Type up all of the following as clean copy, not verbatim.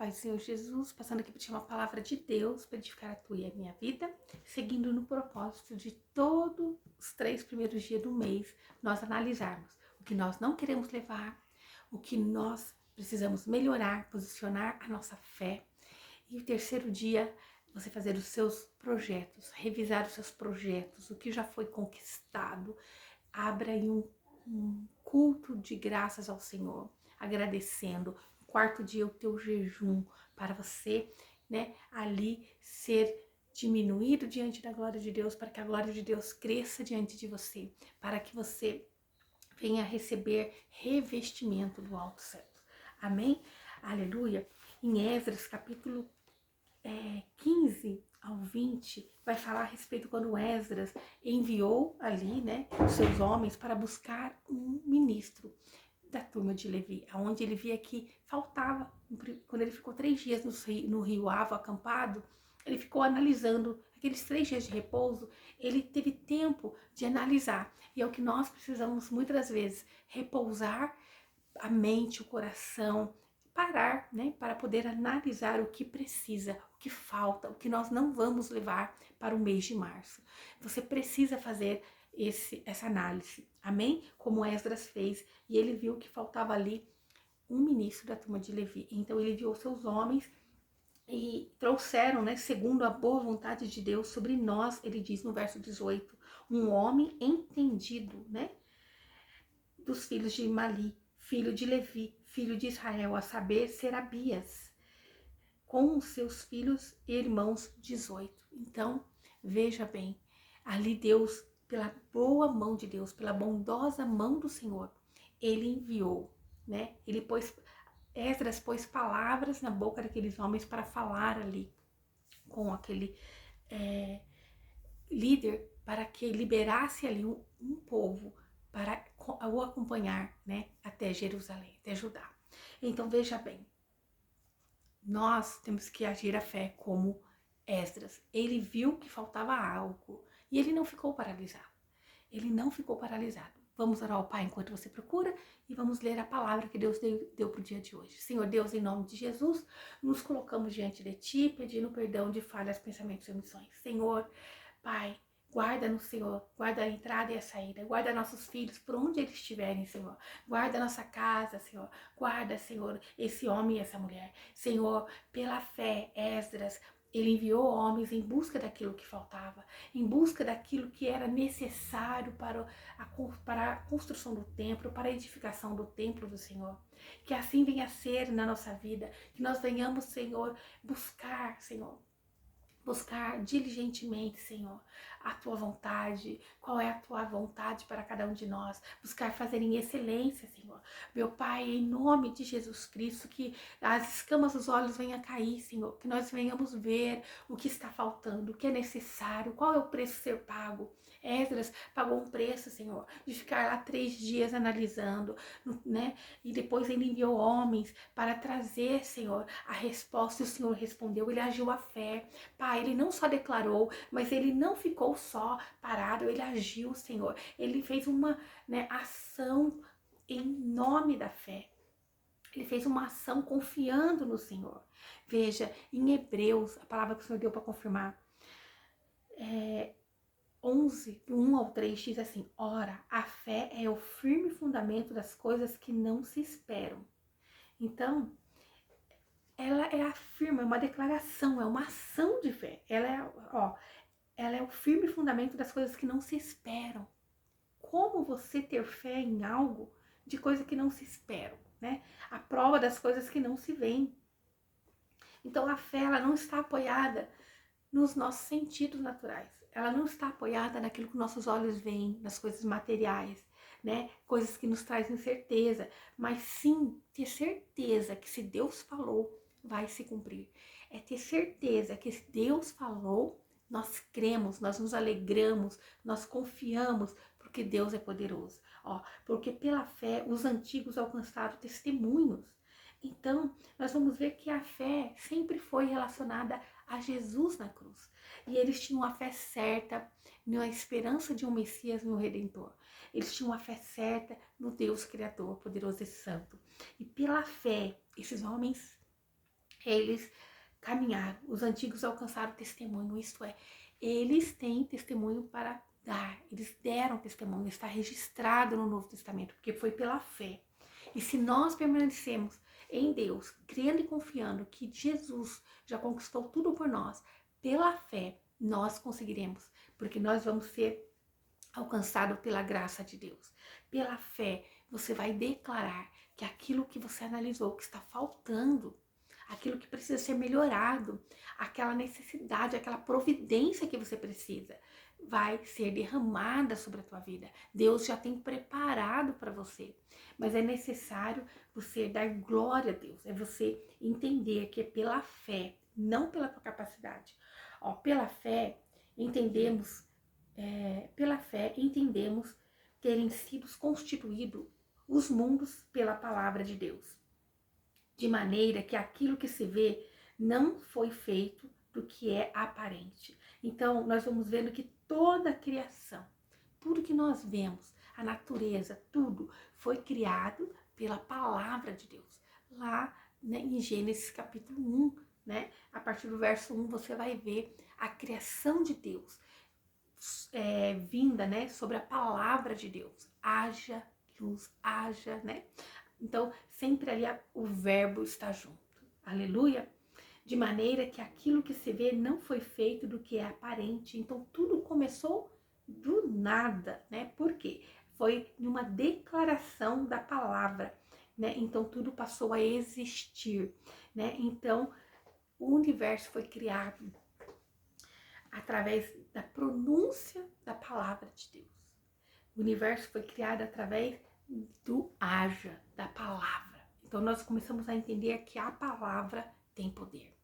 paz do Senhor Jesus, passando aqui para te uma palavra de Deus para edificar a tua e a minha vida, seguindo no propósito de todos os 3 primeiros dias do mês, nós analisarmos o que nós não queremos levar, o que nós precisamos melhorar, posicionar a nossa fé. E o terceiro dia, você fazer os seus projetos, revisar os seus projetos, o que já foi conquistado. Abra aí um culto de graças ao Senhor, agradecendo. Quarto dia, o teu jejum, para você, né, ali ser diminuído diante da glória de Deus, para que a glória de Deus cresça diante de você, para que você venha receber revestimento do alto céu. Amém? Aleluia. Em Esdras, capítulo 15 ao 20, vai falar a respeito quando Esdras enviou ali, né, os seus homens para buscar um ministro da turma de Levi, onde ele via que faltava. Quando ele ficou 3 dias no rio Avo acampado, ele ficou analisando aqueles 3 dias de repouso. Ele teve tempo de analisar, e é o que nós precisamos muitas das vezes: repousar a mente, o coração, parar, né, para poder analisar o que precisa, o que falta, o que nós não vamos levar para o mês de março. Você precisa fazer essa análise, amém? Como Esdras fez, e ele viu que faltava ali um ministro da turma de Levi. Então ele enviou seus homens e trouxeram, né, segundo a boa vontade de Deus sobre nós, ele diz no verso 18, um homem entendido, né, dos filhos de Mali, filho de Levi, filho de Israel, a saber, Serabias, com os seus filhos e irmãos 18. Então, veja bem, ali Deus, pela boa mão de Deus, pela bondosa mão do Senhor, ele enviou, né? Esdras pôs palavras na boca daqueles homens para falar ali com aquele líder, para que liberasse ali um povo para o acompanhar, né, até Jerusalém, até Judá. Então veja bem, nós temos que agir a fé como Esdras. Ele viu que faltava algo e ele não ficou paralisado. Ele não ficou paralisado. Vamos orar ao Pai enquanto você procura e vamos ler a palavra que Deus deu para o dia de hoje. Senhor Deus, em nome de Jesus, nos colocamos diante de Ti, pedindo perdão de falhas, pensamentos e omissões. Senhor, Pai, guarda no Senhor, guarda a entrada e a saída, guarda nossos filhos por onde eles estiverem, Senhor. Guarda nossa casa, Senhor. Guarda, Senhor, esse homem e essa mulher. Senhor, pela fé, Esdras, ele enviou homens em busca daquilo que faltava, em busca daquilo que era necessário para a construção do templo, para a edificação do templo do Senhor. Que assim venha a ser na nossa vida, que nós venhamos, Senhor, buscar diligentemente, Senhor, a Tua vontade. Qual é a Tua vontade para cada um de nós? Buscar fazer em excelência, Senhor. Meu Pai, em nome de Jesus Cristo, que as escamas dos olhos venham a cair, Senhor. Que nós venhamos ver o que está faltando, o que é necessário, qual é o preço a ser pago. Esdras pagou um preço, Senhor, de ficar lá 3 dias analisando, né? E depois ele enviou homens para trazer, Senhor, a resposta, e o Senhor respondeu. Ele agiu à fé. Pai, ele não só declarou, mas ele não ficou só parado, ele agiu, Senhor. Ele fez uma, né, ação em nome da fé. Ele fez uma ação confiando no Senhor. Veja, em Hebreus, a palavra que o Senhor deu para confirmar, 11, do 1 ao 3, diz assim: ora, a fé é o firme fundamento das coisas que não se esperam. Então, ela é afirma, é uma declaração, é uma ação de fé. Ela é o firme fundamento das coisas que não se esperam. Como você ter fé em algo de coisa que não se esperam, né? A prova das coisas que não se veem. Então a fé, ela não está apoiada nos nossos sentidos naturais. Ela não está apoiada naquilo que nossos olhos veem, nas coisas materiais, né? Coisas que nos trazem incerteza, mas sim ter certeza que se Deus falou, vai se cumprir. É ter certeza que se Deus falou, nós cremos, nós nos alegramos, nós confiamos, porque Deus é poderoso. Porque pela fé os antigos alcançaram testemunhos. Então, nós vamos ver que a fé sempre foi relacionada a Jesus na cruz. E eles tinham a fé certa na esperança de um Messias, no Redentor. Eles tinham a fé certa no Deus Criador, poderoso e santo. E pela fé, esses homens Eles caminharam, os antigos alcançaram testemunho, isto é, eles têm testemunho para dar, eles deram testemunho, está registrado no Novo Testamento, porque foi pela fé. E se nós permanecemos em Deus, crendo e confiando que Jesus já conquistou tudo por nós, pela fé, nós conseguiremos, porque nós vamos ser alcançados pela graça de Deus. Pela fé, você vai declarar que aquilo que você analisou, que está faltando, aquilo que precisa ser melhorado, aquela necessidade, aquela providência que você precisa, vai ser derramada sobre a tua vida. Deus já tem preparado para você, mas é necessário você dar glória a Deus, é você entender que é pela fé, não pela tua capacidade. Ó, pela fé, entendemos terem sido constituídos os mundos pela palavra de Deus, de maneira que aquilo que se vê não foi feito do que é aparente. Então, nós vamos vendo que toda a criação, tudo que nós vemos, a natureza, tudo foi criado pela palavra de Deus. Lá, né, em Gênesis capítulo 1, né, a partir do verso 1, você vai ver a criação de Deus vinda, né, sobre a palavra de Deus. Haja luz, haja, né? Então, sempre ali o verbo está junto. Aleluia! De maneira que aquilo que se vê não foi feito do que é aparente. Então, tudo começou do nada, né? Por quê? Foi numa declaração da palavra, né? Então, tudo passou a existir, né? Então, o universo foi criado através da pronúncia da palavra de Deus. O universo foi criado através do haja, da palavra. Então nós começamos a entender que a palavra tem poder.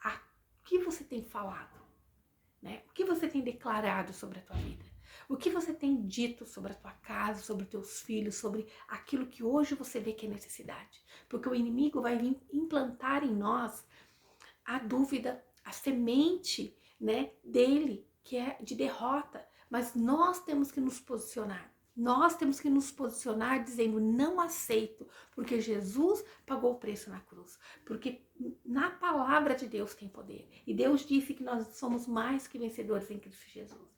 O que você tem falado, né? O que você tem declarado sobre a tua vida? O que você tem dito sobre a tua casa, sobre os teus filhos, sobre aquilo que hoje você vê que é necessidade? Porque o inimigo vai vir implantar em nós a dúvida, a semente, né, dele, que é de derrota. Mas nós temos que nos posicionar. Nós temos que nos posicionar dizendo: não aceito, porque Jesus pagou o preço na cruz. Porque na palavra de Deus tem poder. E Deus disse que nós somos mais que vencedores em Cristo Jesus.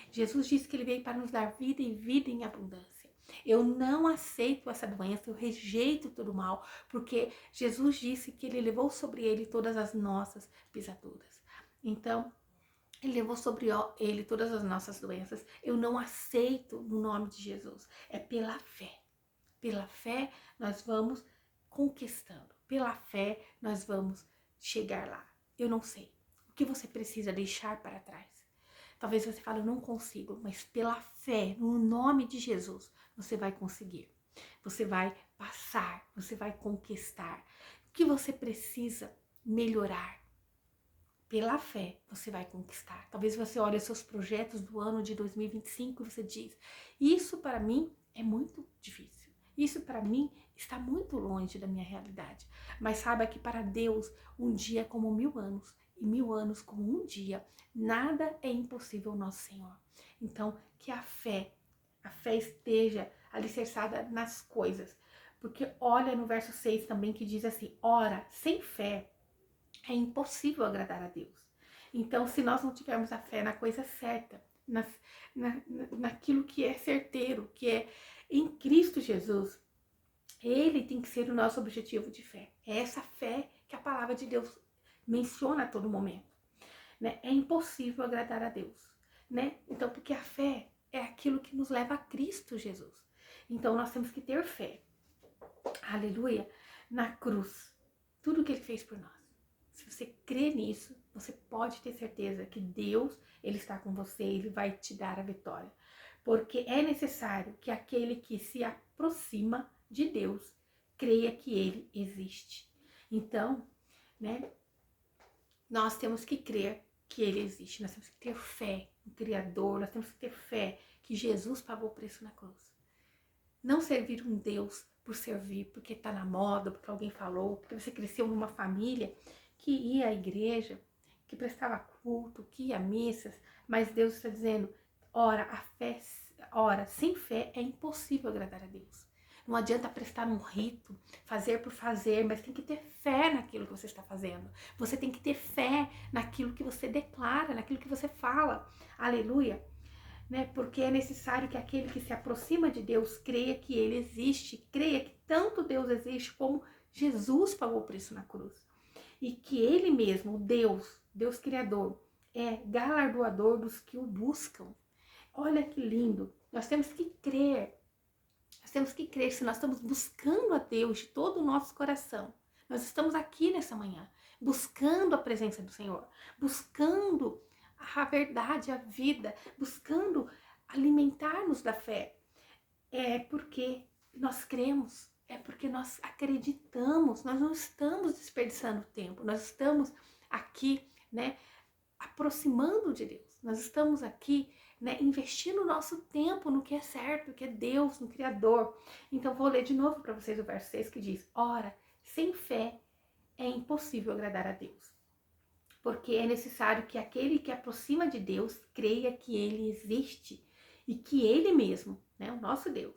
Jesus disse que ele veio para nos dar vida e vida em abundância. Eu não aceito essa doença, eu rejeito todo o mal, porque Jesus disse que ele levou sobre ele todas as nossas pisaduras. Então, ele levou sobre ele todas as nossas doenças. Eu não aceito no nome de Jesus. É pela fé. Pela fé nós vamos conquistando. Pela fé nós vamos chegar lá. Eu não sei. O que você precisa deixar para trás? Talvez você fale: eu não consigo. Mas pela fé, no nome de Jesus, você vai conseguir. Você vai passar. Você vai conquistar. O que você precisa melhorar? Pela fé, você vai conquistar. Talvez você olhe os seus projetos do ano de 2025 e você diz: isso para mim é muito difícil. Isso para mim está muito longe da minha realidade. Mas saiba que para Deus, um dia é como 1000 anos. E 1000 anos como um dia. Nada é impossível ao nosso Senhor. Então, que a fé esteja alicerçada nas coisas. Porque olha no verso 6 também que diz assim: ora, sem fé é impossível agradar a Deus. Então, se nós não tivermos a fé na coisa certa, naquilo que é certeiro, que é em Cristo Jesus, ele tem que ser o nosso objetivo de fé. É essa fé que a palavra de Deus menciona a todo momento. Né? É impossível agradar a Deus. Né? Então, porque a fé é aquilo que nos leva a Cristo Jesus. Então, nós temos que ter fé. Aleluia! Na cruz. Tudo que ele fez por nós. Se você crê nisso, você pode ter certeza que Deus, ele está com você, ele vai te dar a vitória. Porque é necessário que aquele que se aproxima de Deus creia que ele existe. Então, né, nós temos que crer que ele existe. Nós temos que ter fé no Criador, nós temos que ter fé que Jesus pagou o preço na cruz. Não servir um Deus por servir, porque está na moda, porque alguém falou, porque você cresceu numa família que ia à igreja, que prestava culto, que ia a missas, mas Deus está dizendo: ora, sem fé é impossível agradar a Deus. Não adianta prestar um rito, fazer por fazer, mas tem que ter fé naquilo que você está fazendo. Você tem que ter fé naquilo que você declara, naquilo que você fala. Aleluia. Né? Porque é necessário que aquele que se aproxima de Deus creia que ele existe, creia que tanto Deus existe como Jesus pagou por isso na cruz. E que ele mesmo, Deus Criador, é galardoador dos que o buscam. Olha que lindo. Nós temos que crer. Nós temos que crer. Se nós estamos buscando a Deus de todo o nosso coração, nós estamos aqui nessa manhã, buscando a presença do Senhor, buscando a verdade, a vida, buscando alimentar-nos da fé. É porque nós cremos, é porque nós acreditamos, nós não estamos desperdiçando tempo, nós estamos aqui, né, aproximando de Deus, nós estamos aqui, né, investindo o nosso tempo no que é certo, que é Deus, no Criador. Então vou ler de novo para vocês o verso 6 que diz: ora, sem fé é impossível agradar a Deus, porque é necessário que aquele que aproxima de Deus creia que ele existe e que ele mesmo, né, o nosso Deus,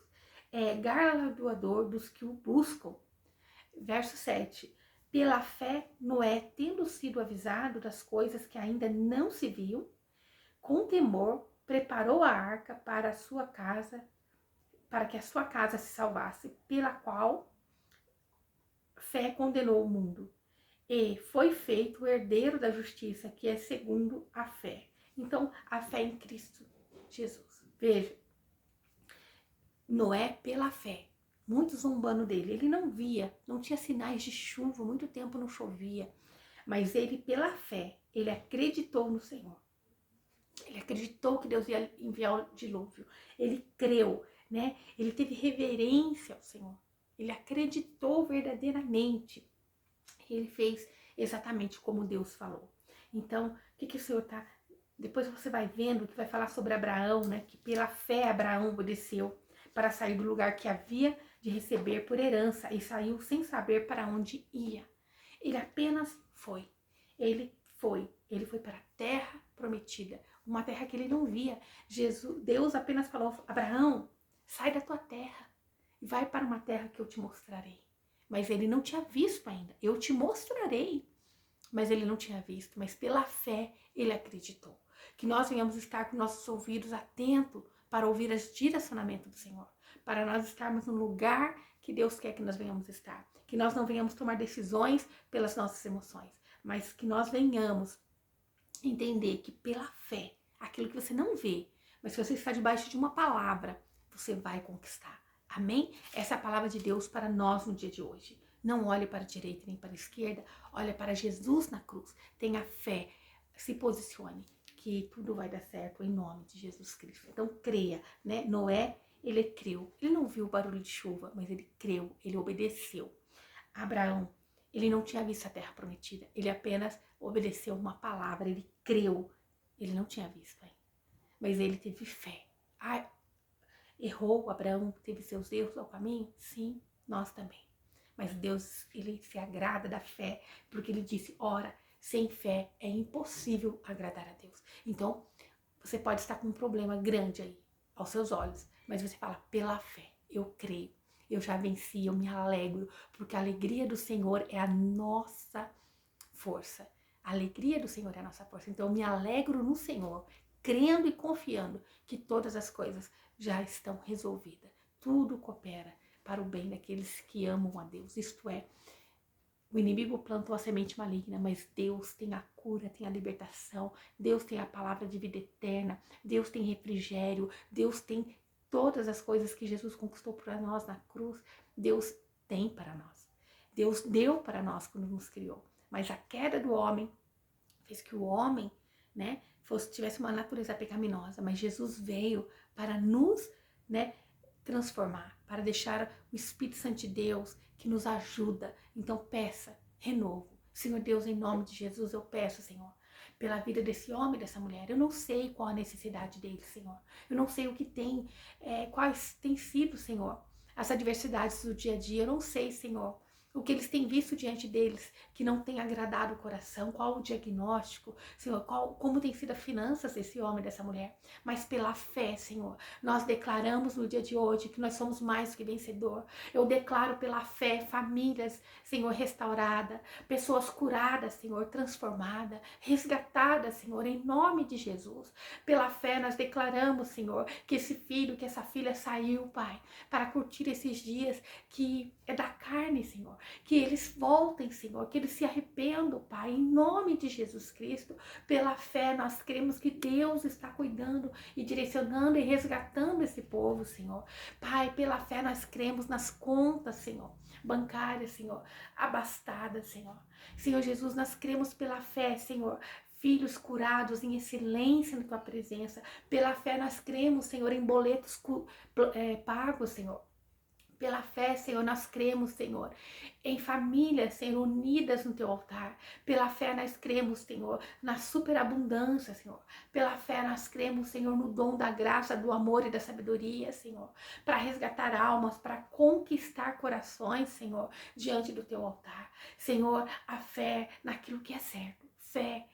é galardoador dos que o buscam. Verso 7. Pela fé, Noé, tendo sido avisado das coisas que ainda não se viu, com temor, preparou a arca para a sua casa, para que a sua casa se salvasse, pela qual fé condenou o mundo. E foi feito o herdeiro da justiça, que é segundo a fé. Então, a fé em Cristo Jesus. Veja, Noé pela fé. Muitos zombando dele. Ele não via, não tinha sinais de chuva, muito tempo não chovia. Mas ele, pela fé, ele acreditou no Senhor. Ele acreditou que Deus ia enviar o dilúvio. Ele creu, né? Ele teve reverência ao Senhor. Ele acreditou verdadeiramente. Ele fez exatamente como Deus falou. Então, o que o Senhor está... Depois você vai vendo que vai falar sobre Abraão, né? Que pela fé Abraão obedeceu para sair do lugar que havia de receber por herança e saiu sem saber para onde ia. Ele apenas foi. Ele foi para a terra prometida, uma terra que ele não via. Deus apenas falou: Abraão, sai da tua terra e vai para uma terra que eu te mostrarei. Mas ele não tinha visto ainda. Eu te mostrarei. Mas ele não tinha visto. Mas pela fé ele acreditou. Que nós venhamos estar com nossos ouvidos atentos para ouvir os direcionamentos do Senhor. Para nós estarmos no lugar que Deus quer que nós venhamos estar. Que nós não venhamos tomar decisões pelas nossas emoções. Mas que nós venhamos entender que pela fé, aquilo que você não vê, mas se você está debaixo de uma palavra, você vai conquistar. Amém? Essa é a palavra de Deus para nós no dia de hoje. Não olhe para a direita nem para a esquerda, olhe para Jesus na cruz. Tenha fé, se posicione, que tudo vai dar certo em nome de Jesus Cristo. Então creia, né? Noé, ele creu. Ele não viu o barulho de chuva, mas ele creu, ele obedeceu. Abraão, ele não tinha visto a terra prometida, ele apenas obedeceu uma palavra, ele creu. Ele não tinha visto ainda, mas ele teve fé. Errou, Abraão teve seus erros ao caminho? Sim, nós também. Mas Deus, ele se agrada da fé, porque ele disse, ora, sem fé é impossível agradar a Deus. Então, você pode estar com um problema grande aí, aos seus olhos, mas você fala, pela fé, eu creio, eu já venci, eu me alegro, porque a alegria do Senhor é a nossa força. A alegria do Senhor é a nossa força. Então, eu me alegro no Senhor, crendo e confiando que todas as coisas já estão resolvidas. Tudo coopera para o bem daqueles que amam a Deus. Isto é, o inimigo plantou a semente maligna, mas Deus tem a cura, tem a libertação, Deus tem a palavra de vida eterna, Deus tem refrigério, Deus tem todas as coisas que Jesus conquistou para nós na cruz. Deus tem para nós. Deus deu para nós quando nos criou. Mas a queda do homem fez que o homem, né, tivesse uma natureza pecaminosa. Mas Jesus veio para nos, né, transformar, para deixar o Espírito Santo de Deus que nos ajuda. Então peça renovo. Senhor Deus, em nome de Jesus, eu peço, Senhor, pela vida desse homem e dessa mulher. Eu não sei qual a necessidade dele, Senhor. Eu não sei o que tem, quais tem sido, Senhor, as adversidades do dia a dia. Eu não sei, Senhor, o que eles têm visto diante deles que não tem agradado o coração, qual o diagnóstico, Senhor, como tem sido as finanças desse homem, dessa mulher, mas pela fé, Senhor, nós declaramos no dia de hoje que nós somos mais do que vencedor. Eu declaro pela fé famílias, Senhor, restauradas, pessoas curadas, Senhor, transformadas, resgatadas, Senhor, em nome de Jesus. Pela fé nós declaramos, Senhor, que esse filho, que essa filha saiu, Pai, para curtir esses dias que é da carne, Senhor. Que eles voltem, Senhor, que eles se arrependam, Pai, em nome de Jesus Cristo. Pela fé nós cremos que Deus está cuidando e direcionando e resgatando esse povo, Senhor. Pai, pela fé nós cremos nas contas, Senhor, bancárias, Senhor, abastadas, Senhor. Senhor Jesus, nós cremos pela fé, Senhor, filhos curados em excelência na tua presença. Pela fé nós cremos, Senhor, em boletos pagos, Senhor. Pela fé, Senhor, nós cremos, Senhor, em famílias, Senhor, unidas no teu altar. Pela fé nós cremos, Senhor, na superabundância, Senhor. Pela fé nós cremos, Senhor, no dom da graça, do amor e da sabedoria, Senhor, para resgatar almas, para conquistar corações, Senhor, diante do teu altar. Senhor, a fé naquilo que é certo, fé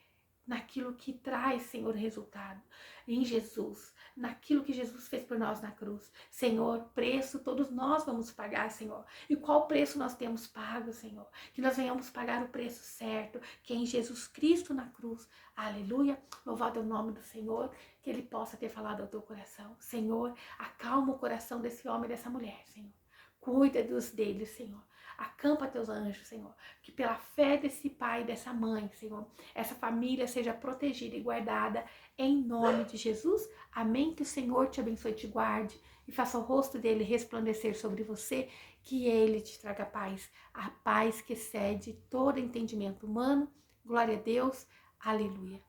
naquilo que traz, Senhor, resultado, em Jesus, naquilo que Jesus fez por nós na cruz. Senhor, preço todos nós vamos pagar, Senhor. E qual preço nós temos pago, Senhor? Que nós venhamos pagar o preço certo, que é em Jesus Cristo na cruz. Aleluia, louvado é o nome do Senhor, que Ele possa ter falado ao teu coração. Senhor, acalma o coração desse homem e dessa mulher, Senhor. Cuida deles, Senhor. Acampa teus anjos, Senhor. Que pela fé desse pai e dessa mãe, Senhor, essa família seja protegida e guardada em nome de Jesus. Amém. Que o Senhor te abençoe e te guarde e faça o rosto dele resplandecer sobre você. Que ele te traga paz. A paz que excede todo entendimento humano. Glória a Deus. Aleluia.